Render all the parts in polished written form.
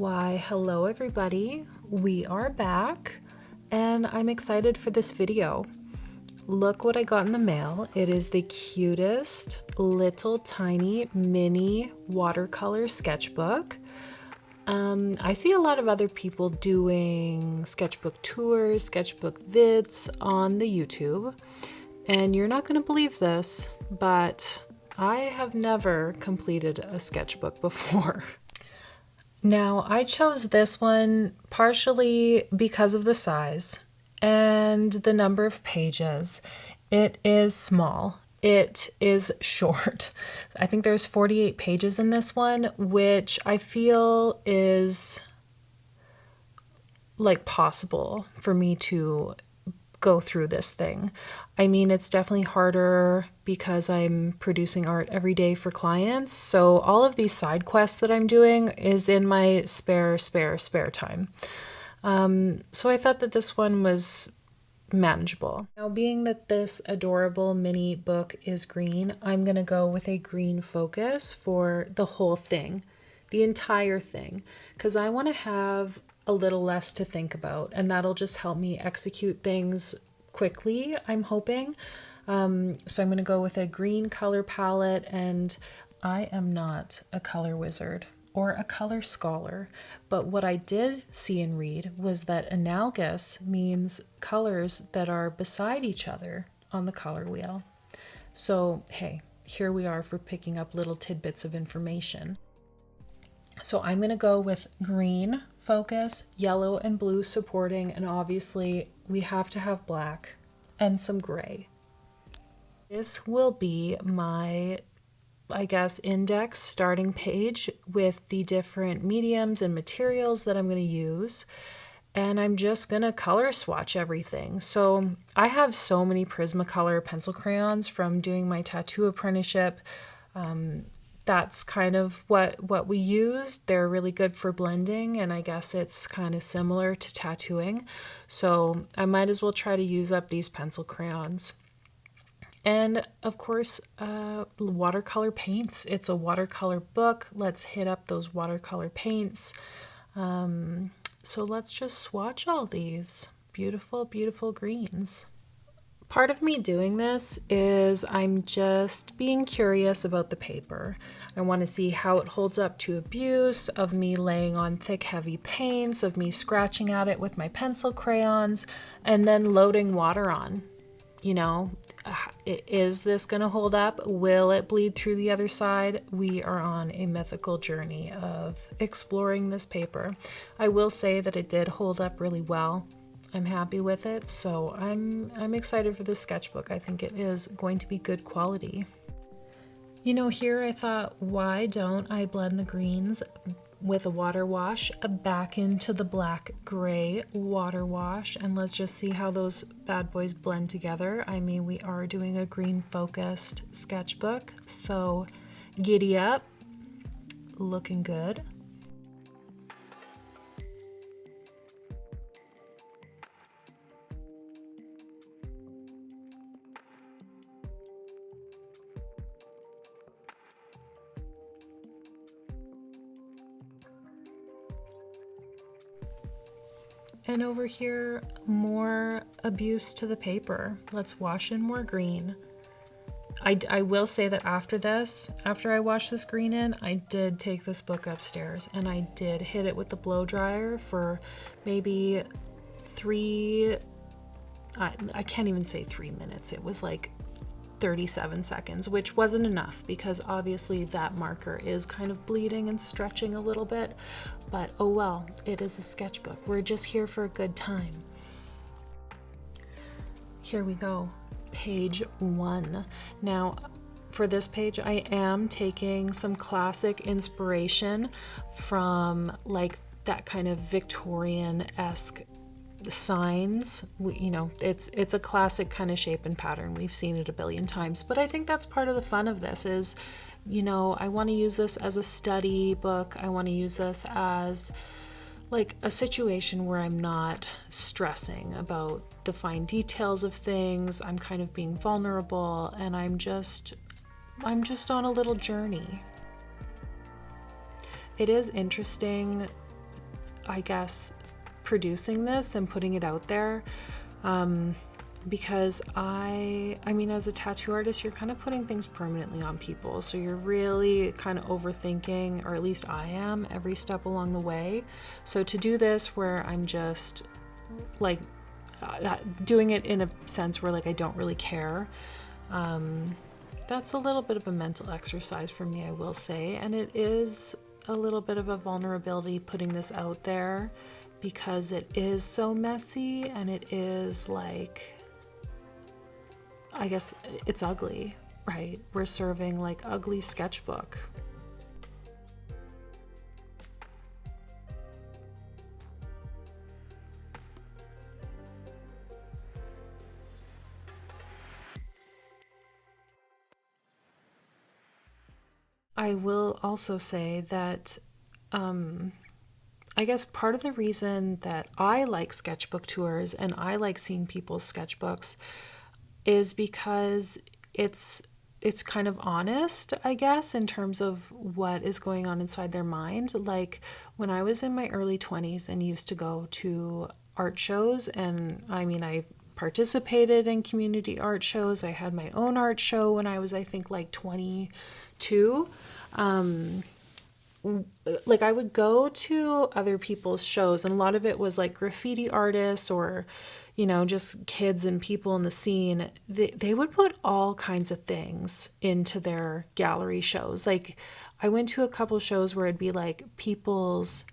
Why, hello everybody. We are back and I'm excited for this video. Look what I got in the mail. It is the cutest little tiny mini watercolor sketchbook. I see a lot of other people doing sketchbook tours, sketchbook vids on the YouTube, and you're not going to believe this, but I have never completed a sketchbook before. Now, I chose this one partially because of the size and the number of pages. It is small. It is short. I think there's 48 pages in this one, which I feel is like possible for me to go through this thing. I mean, it's definitely harder because I'm producing art every day for clients. So all of these side quests that I'm doing is in my spare time. So I thought that this one was manageable. Now, being that this adorable mini book is green, I'm gonna go with a green focus for the whole thing, the entire thing, because I want to have a little less to think about, and that'll just help me execute things quickly, I'm hoping. So I'm going to go with a green color palette, and I am not a color wizard or a color scholar, but what I did see and read was that analogous means colors that are beside each other on the color wheel. So hey, here we are for picking up little tidbits of information. So I'm going to go with green focus, yellow and blue supporting, and obviously we have to have black and some gray. This will be my, I guess, index starting page with the different mediums and materials that I'm going to use. And I'm just going to color swatch everything. So I have so many Prismacolor pencil crayons from doing my tattoo apprenticeship. That's kind of what we used. They're really good for blending, and I guess it's kind of similar to tattooing. So I might as well try to use up these pencil crayons. And of course, watercolor paints. It's a watercolor book. Let's hit up those watercolor paints. So let's just swatch all these beautiful, beautiful greens. Part of me doing this is I'm just being curious about the paper. I want to see how it holds up to abuse, of me laying on thick, heavy paints, of me scratching at it with my pencil crayons, and then loading water on. You know, is this going to hold up? Will it bleed through the other side? We are on a mythical journey of exploring this paper. I will say that it did hold up really well. I'm happy with it, so I'm excited for this sketchbook. I think it is going to be good quality. You know, here I thought, why don't I blend the greens with a water wash back into the black gray water wash, and let's just see how those bad boys blend together. I mean, we are doing a green focused sketchbook, so giddy up, looking good. And over here, more abuse to the paper. Let's wash in more green. I will say that after this, after I washed this green in, I did take this book upstairs and I did hit it with the blow dryer for maybe I can't even say 3 minutes. It was like 37 seconds, which wasn't enough because obviously that marker is kind of bleeding and stretching a little bit, but oh well, it is a sketchbook. We're just here for a good time. Here we go, page 1. Now, for this page, I am taking some classic inspiration from like that kind of Victorian-esque signs. You know, it's a classic kind of shape and pattern. We've seen it a billion times, but I think that's part of the fun of this is, you know, I want to use this as a study book. I want to use this as like a situation where I'm not stressing about the fine details of things. I'm kind of being vulnerable, and I'm just on a little journey. It is interesting I guess, producing this and putting it out there. Because I mean, as a tattoo artist, you're kind of putting things permanently on people. So you're really kind of overthinking, or at least I am, every step along the way. So to do this where I'm just like doing it in a sense where like I don't really care, that's a little bit of a mental exercise for me, I will say. And it is a little bit of a vulnerability putting this out there because it is so messy and it is like, I guess it's ugly, right? We're serving like ugly sketchbook. I will also say that I guess part of the reason that I like sketchbook tours and I like seeing people's sketchbooks is because it's kind of honest, I guess, in terms of what is going on inside their mind. Like when I was in my early 20s and used to go to art shows, and I mean, I participated in community art shows. I had my own art show when I was, I think, like 22. Like I would go to other people's shows, and a lot of it was like graffiti artists or, you know, just kids and people in the scene. They would put all kinds of things into their gallery shows. Like I went to a couple shows where it'd be like people's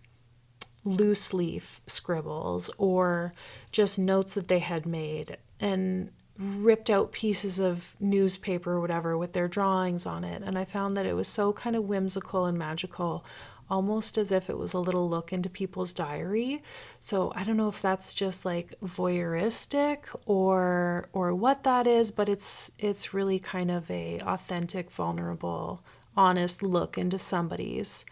loose leaf scribbles or just notes that they had made and ripped out pieces of newspaper or whatever with their drawings on it. And I found that it was so kind of whimsical and magical, almost as if it was a little look into people's diary. So I don't know if that's just like voyeuristic or what that is, but it's really kind of a authentic, vulnerable, honest look into somebody's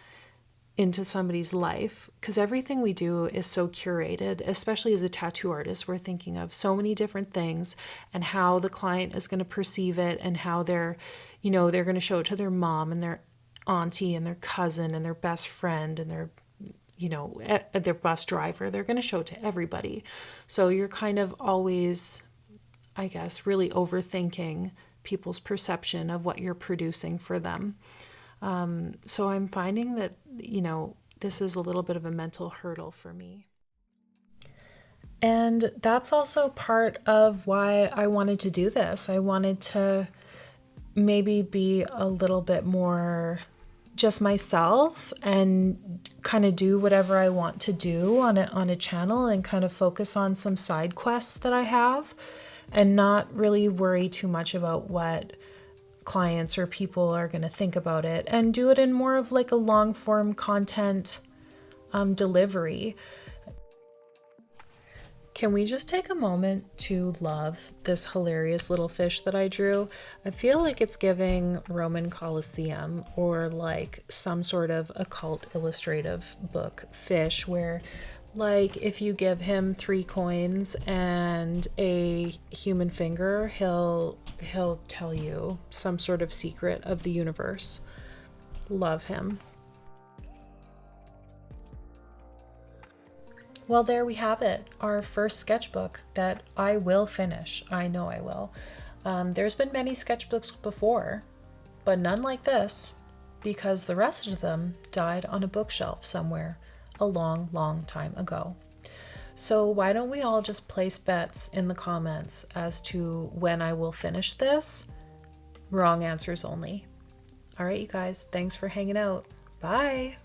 life, because everything we do is so curated. Especially as a tattoo artist, we're thinking of so many different things and how the client is going to perceive it and how they're going to show it to their mom and their auntie and their cousin and their best friend and their bus driver. They're going to show it to everybody. So you're kind of always, I guess, really overthinking people's perception of what you're producing for them. So I'm finding that, this is a little bit of a mental hurdle for me. And that's also part of why I wanted to do this. I wanted to maybe be a little bit more just myself and kind of do whatever I want to do on a channel and kind of focus on some side quests that I have and not really worry too much about what clients or people are going to think about it, and do it in more of like a long form content delivery. Can we just take a moment to love this hilarious little fish that I drew? I feel like it's giving Roman Colosseum or like some sort of occult illustrative book fish where, like, if you give him 3 coins and a human finger, he'll tell you some sort of secret of the universe. Love him. Well, there we have it, our first sketchbook that I will finish. I know I will. There's been many sketchbooks before, but none like this, because the rest of them died on a bookshelf somewhere a long, long time ago. So why don't we all just place bets in the comments as to when I will finish this? Wrong answers only. All right, you guys, thanks for hanging out. Bye.